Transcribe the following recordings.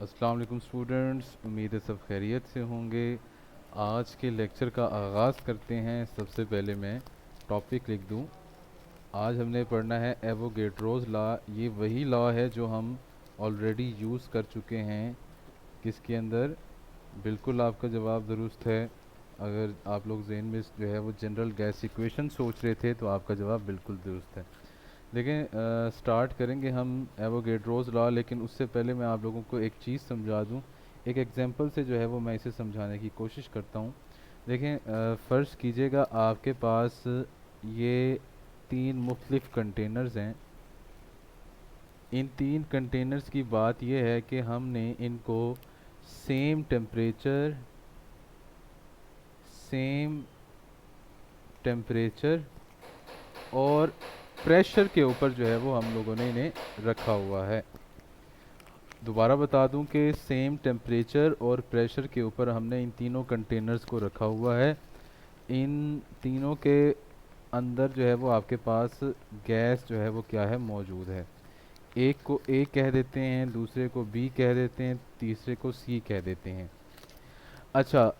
अस्सलाम वालेकुम स्टूडेंट्स, उम्मीद है सब खैरियत से होंगे। आज के लेक्चर का आगाज़ करते हैं। सबसे पहले मैं टॉपिक लिख दूं। आज हमने पढ़ना है एवोगेड्रोस लॉ। ये वही लॉ है जो हम ऑलरेडी यूज़ कर चुके हैं। किसके अंदर? बिल्कुल आपका जवाब दुरुस्त है। अगर आप लोग ज़हन में जो है वो जनरल गैस इक्वेशन सोच रहे थे तो आपका जवाब बिल्कुल दुरुस्त है। लेकिन स्टार्ट करेंगे हम एवोगेड्रोस लॉ, लेकिन उससे पहले मैं आप लोगों को एक चीज़ समझा दूं। एक एग्जांपल से जो है वो मैं इसे समझाने की कोशिश करता हूं। देखें, फ़र्ज़ कीजिएगा आपके पास ये तीन मुख्तलिफ़ कंटेनर्स हैं। इन तीन कंटेनर्स की बात यह है कि हमने इनको सेम टेम्परेचर सेम टेम्परेचर और प्रेशर के ऊपर जो है वो हम लोगों ने इन्हें रखा हुआ है। दोबारा बता दूं कि सेम टेम्परेचर और प्रेशर के ऊपर हमने इन तीनों कंटेनर्स को रखा हुआ है। इन तीनों के अंदर जो है वो आपके पास गैस जो है वो क्या है, मौजूद है। एक को ए कह देते हैं, दूसरे को बी कह देते हैं, तीसरे को सी कह देते हैं। अच्छा,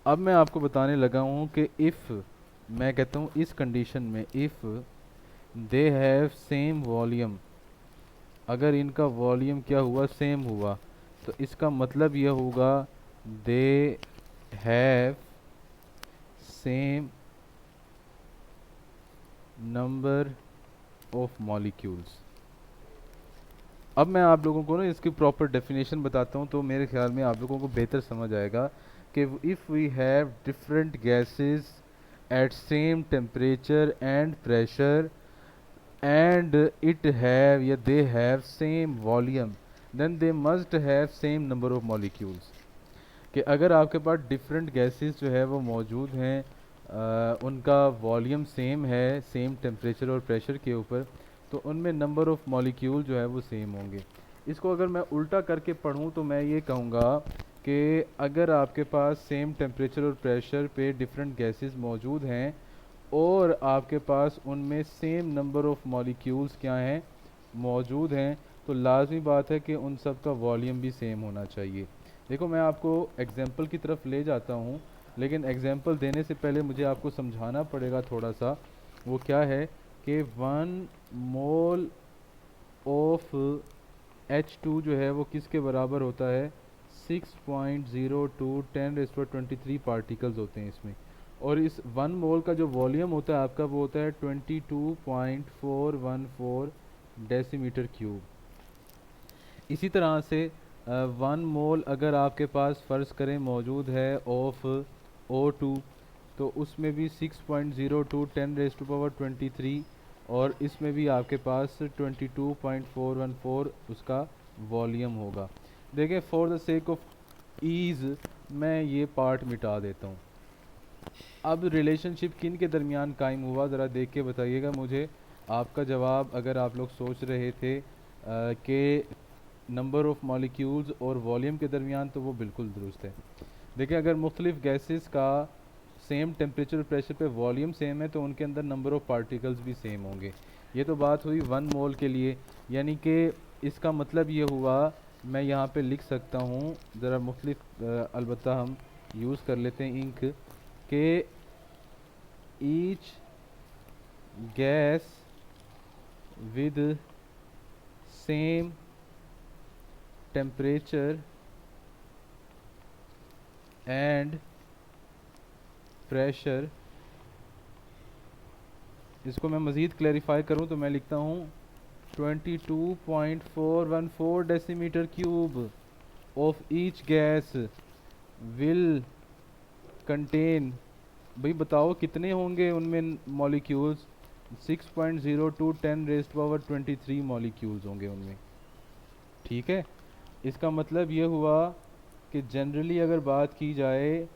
अब मैं आपको बताने लगा हूँ कि इफ़, मैं कहता हूँ इस कंडीशन में if they have same volume, अगर इनका वॉल्यूम क्या हुआ, सेम हुआ, तो इसका मतलब यह होगा they have same number of molecules. अब मैं आप लोगों को ना इसकी प्रॉपर डेफिनेशन बताता हूँ, तो मेरे ख्याल में आप लोगों को बेहतर समझ आएगा कि if we have different gases at same temperature and pressure and it have या they have same volume, then they must have same number of molecules। कि अगर आपके पास डिफरेंट गैसेस जो है वो मौजूद हैं, उनका वॉल्यूम सेम है, सेम टेम्परेचर और प्रेशर के ऊपर, तो उनमें नंबर ऑफ़ मॉलिक्यूल जो है वो सेम होंगे। इसको अगर मैं उल्टा करके पढ़ूँ तो मैं ये कहूँगा कि अगर आपके पास सेम टेम्परेचर और प्रेशर पे डिफरेंट गैसेस मौजूद हैं और आपके पास उनमें सेम नंबर ऑफ़ मॉलिक्यूल्स क्या हैं, मौजूद हैं, तो लाजमी बात है कि उन सब का वॉल्यूम भी सेम होना चाहिए। देखो, मैं आपको एग्जांपल की तरफ ले जाता हूँ, लेकिन एग्जांपल देने से पहले मुझे आपको समझाना पड़ेगा थोड़ा सा। वो क्या है कि 1 मोल ऑफ H2 जो है वो किसके बराबर होता है, 6.02 10⁻23 पार्टिकल्स होते हैं इसमें। और इस 1 मोल का जो वॉल्यूम होता है आपका, वो होता है 22.414 डेसीमीटर क्यूब। इसी तरह से 1 मोल अगर आपके पास फ़र्ज़ करें मौजूद है ऑफ O2, तो उसमें भी 6.02 10⁻23, और इसमें भी आपके पास 22.414 उसका वॉल्यूम होगा। देखें, for the sake of ease मैं ये पार्ट मिटा देता हूँ। अब रिलेशनशिप किन के दरमियान कायम हुआ, ज़रा देख के बताइएगा मुझे। आपका जवाब, अगर आप लोग सोच रहे थे कि नंबर ऑफ़ मॉलिक्यूल्स और वॉल्यूम के दरमियान, तो वो बिल्कुल दुरुस्त है। देखिए, अगर मुख्तलिफ़ गैसेस का सेम टेम्परेचर और प्रेशर पे वॉल्यूम सेम है तो उनके अंदर नंबर ऑफ़ पार्टिकल्स भी सेम होंगे। ये तो बात हुई 1 मोल के लिए, यानी कि इसका मतलब ये हुआ, मैं यहाँ पे लिख सकता हूँ, ज़रा मुख्तलिफ अलबत्ता हम यूज़ कर लेते हैं इंक, के each gas with same temperature and pressure, इसको मैं मज़ीद क्लैरिफाई करूँ तो मैं लिखता हूँ 22.414 decimetre cube of each gas will contain, भाई बताओ कितने होंगे उनमें मॉलिक्यूल्स, 6.02 10⁻23 मॉलिक्यूल्स होंगे उनमें। ठीक है, इसका मतलब ये हुआ कि जनरली अगर बात की जाए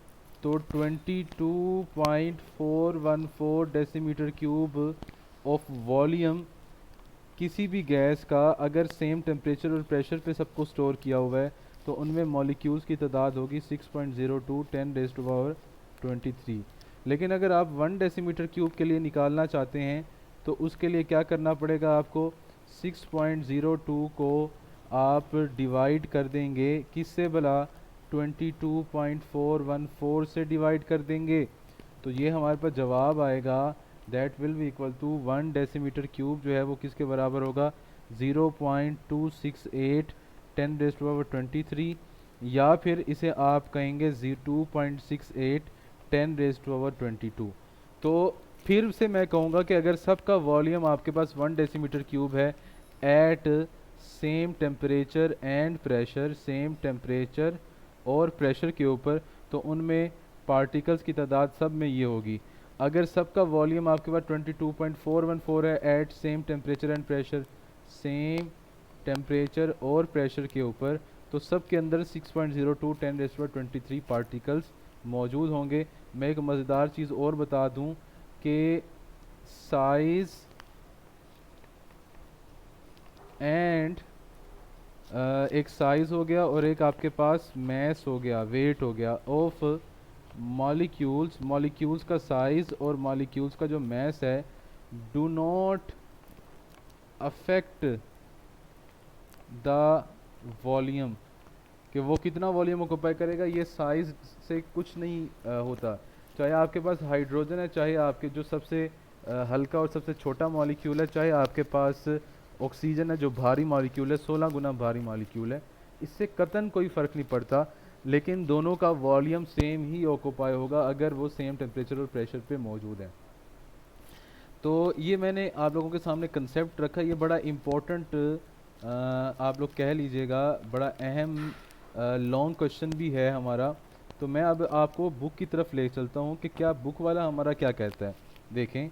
तो 22.414 डेसीमीटर क्यूब ऑफ वॉल्यूम किसी भी गैस का अगर सेम टेम्परेचर और प्रेशर पे सबको स्टोर किया हुआ है, तो उनमें मॉलिक्यूल्स की तादाद होगी 6.02 10⁻23। लेकिन अगर आप 1 डेसीमीटर क्यूब के लिए निकालना चाहते हैं तो उसके लिए क्या करना पड़ेगा आपको, 6.02 को आप डिवाइड कर देंगे किससे भला, 22.414 से डिवाइड कर देंगे, तो ये हमारे पास जवाब आएगा that will be equal to 1 decimetre cube जो है वो किसके बराबर होगा, 0.268 10⁻23, या फिर इसे आप कहेंगे 2.68 10⁻22। तो फिर से मैं कहूँगा कि अगर सबका वॉल्यूम आपके पास 1 डेसीमीटर क्यूब है at same temperature and pressure, same temperature और प्रेशर के ऊपर, तो उनमें पार्टिकल्स की तादाद सब में ये होगी। अगर सबका वॉल्यूम आपके पास 22.414 है at same temperature and pressure, same temperature और प्रेशर के ऊपर, तो सब के अंदर 6.02 10⁻23 पार्टिकल्स मौजूद होंगे। मैं एक मज़ेदार चीज़ और बता दूं कि साइज़ एंड एक साइज़ हो गया और एक आपके पास मैस हो गया, वेट हो गया ऑफ मॉलिक्यूल्स। मॉलिक्यूल्स का साइज़ और मॉलिक्यूल्स का जो मैस है do not affect the volume, कि वो कितना वॉल्यूम ऑक्यूपाई करेगा ये साइज़ से कुछ नहीं होता। चाहे आपके पास हाइड्रोजन है, चाहे आपके जो सबसे हल्का और सबसे छोटा मॉलिक्यूल है, चाहे आपके पास ऑक्सीजन है जो भारी मॉलिक्यूल है, 16 गुना भारी मॉलिक्यूल है, इससे कतन कोई फ़र्क नहीं पड़ता, लेकिन दोनों का वॉल्यूम सेम ही ऑक्यूपाई होगा अगर वो सेम टेम्परेचर और प्रेशर पे मौजूद है। तो ये मैंने आप लोगों के सामने कंसेप्ट रखा, ये बड़ा इम्पोर्टेंट आप लोग कह लीजिएगा, बड़ा अहम लॉन्ग क्वेश्चन भी है हमारा। तो मैं अब आपको बुक की तरफ ले चलता हूँ कि क्या बुक वाला हमारा क्या कहता है। देखें,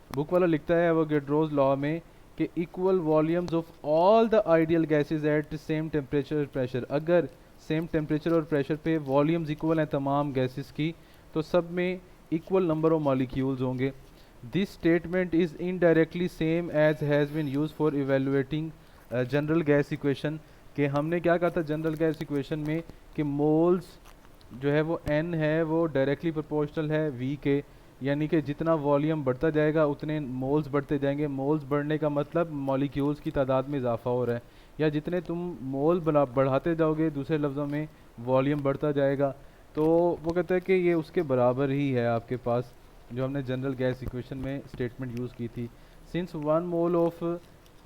बुक वाला लिखता है एवोगैड्रोस लॉ में कि equal volumes of all the ideal gases at same temperature और प्रेशर, अगर सेम टेम्परेचर और प्रेशर पे वॉल्यूम्स इक्वल हैं तमाम गैसेस की, तो सब में इक्वल नंबर ऑफ मॉलिक्यूल्स होंगे। This statement is indirectly same as has been use for evaluating general gas equation, कि हमने क्या कहा था जनरल गैस इक्वेशन में कि मोल्स जो है वो n है वो डायरेक्टली प्रोपोर्शनल है v के, यानी कि जितना वॉल्यूम बढ़ता जाएगा उतने मोल्स बढ़ते जाएंगे। मोल्स बढ़ने का मतलब मॉलिक्यूल्स की तादाद में इजाफा हो रहा है, या जितने तुम मोल बढ़ाते जाओगे दूसरे लफ्ज़ों में वॉल्यूम बढ़ता जाएगा। तो वो कहता है कि ये उसके बराबर ही है आपके पास जो हमने जनरल गैस इक्वेशन में स्टेटमेंट यूज़ की थी। Since 1 mole of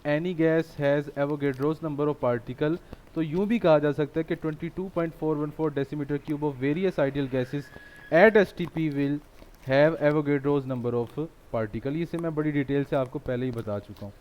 any gas has Avogadro's number of particle, तो यूँ भी कहा जा सकता है कि 22.414 decimetre cube of various ideal gases eight STP will have Avogadro's number of particle. इसे मैं बड़ी डिटेल से आपको पहले ही बता चुका हूँ।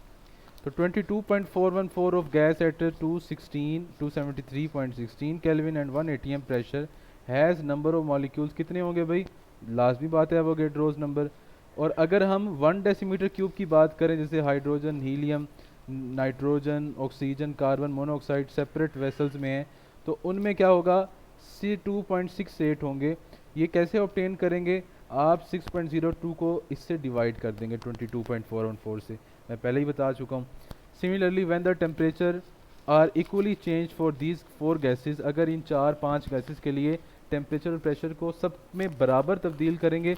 तो 22.414 of gas at 273.16 kelvin and 1 atm pressure has number of molecules कितने होंगे भाई, लाजमी बात है एवोगैड्रोस नंबर। और अगर हम 1 डेसीमीटर क्यूब की बात करें, जैसे hydrogen, helium, nitrogen, oxygen, carbon monoxide separate vessels में हैं, तो उनमें क्या होगा, C2.68 होंगे। ये कैसे ऑब्टेन करेंगे, आप 6.02 को इससे डिवाइड कर देंगे 22.414 से, मैं पहले ही बता चुका हूँ। Similarly when the temperature are equally change for these 4 gases, अगर इन 4-5 गैसेस के लिए टेम्परेचर और प्रेशर को सब में बराबर तब्दील करेंगे,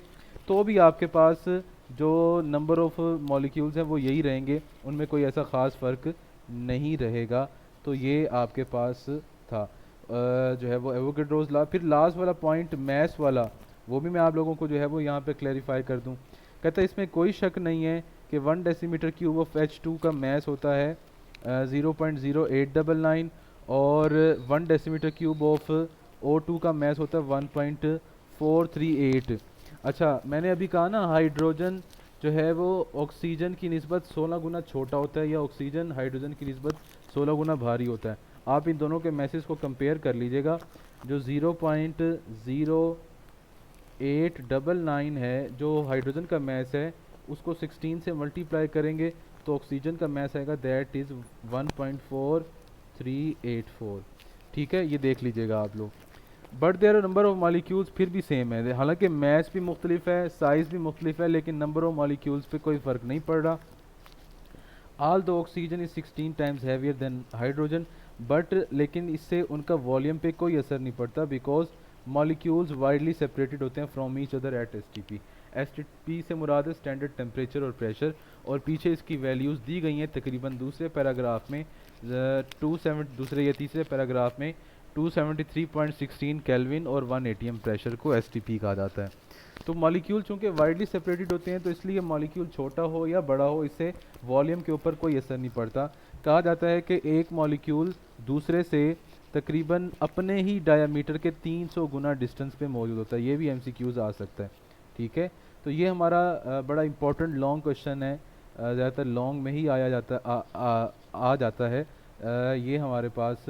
तो भी आपके पास जो नंबर ऑफ मॉलिक्यूल्स हैं वो यही रहेंगे, उनमें कोई ऐसा ख़ास फ़र्क नहीं रहेगा। तो ये आपके पास था जो है वो एवोगैड्रोस लॉ। फिर लास्ट वाला पॉइंट मैस वाला, वो भी मैं आप लोगों को जो है वो यहाँ पे क्लैरिफाई कर दूँ। कहता है इसमें कोई शक नहीं है कि 1 डेसीमीटर क्यूब ऑफ H2 का मैस होता है 0.0899 और 1 डेसीमीटर क्यूब ऑफ O2 का मैस होता है 1.438। अच्छा, मैंने अभी कहा ना हाइड्रोजन जो है वो ऑक्सीजन की निस्बत 16 गुना छोटा होता है, या ऑक्सीजन हाइड्रोजन की निस्बत 16 गुना भारी होता है। आप इन दोनों के मैसेज को कंपेयर कर लीजिएगा। जो 0.0899 है जो हाइड्रोजन का मैस है, उसको 16 से मल्टीप्लाई करेंगे तो ऑक्सीजन का मैस आएगा दैट इज़ 1.4384। ठीक है, ये देख लीजिएगा आप लोग। But their number of molecules फिर भी सेम है, हालांकि मैस भी मुख्तलिफ है, साइज़ भी मुख्तलिफ है, लेकिन नंबर ऑफ मॉलिक्यूल्स पे कोई फ़र्क नहीं पड़ रहा। ऑल दो oxygen is 16 times heavier than hydrogen, but लेकिन इससे उनका वॉल्यूम पे कोई असर नहीं पड़ता, बिकॉज मॉलिक्यूल्स वाइडली सेपरेटेड होते हैं from each other at STP. STP से मुराद है स्टैंडर्ड टेम्परेचर और प्रेशर, और पीछे इसकी वैल्यूज़ दी गई हैं तकरीबन दूसरे पैराग्राफ में 270 दूसरे या तीसरे पैराग्राफ में 273.16 केल्विन और 1 एटीएम प्रेशर को एसटीपी कहा जाता है। तो मॉलिक्यूल चूँकि वाइडली सेपरेटेड होते हैं तो इसलिए मॉलिक्यूल छोटा हो या बड़ा हो इससे वॉल्यूम के ऊपर कोई असर नहीं पड़ता। कहा जाता है कि एक मॉलिक्यूल दूसरे से तकरीबन अपने ही डायामीटर के 300 गुना डिस्टेंस पे मौजूद होता है। ये भी एमसीक्यूज आ सकता है, ठीक है। तो ये हमारा बड़ा इंपॉर्टेंट लॉन्ग क्वेश्चन है, ज़्यादातर लॉन्ग में ही आया जाता आ जाता है। ये हमारे पास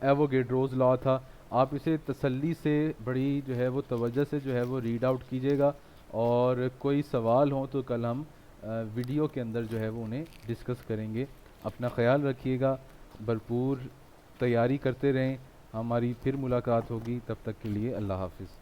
एवोगेड्रोज लॉ था। आप इसे तसल्ली से बड़ी जो है वो तवज्जो से जो है वो रीड आउट कीजिएगा, और कोई सवाल हो तो कल हम वीडियो के अंदर जो है वो उन्हें डिस्कस करेंगे। अपना ख्याल रखिएगा, भरपूर तैयारी करते रहें। हमारी फिर मुलाकात होगी, तब तक के लिए अल्लाह हाफ़िज़।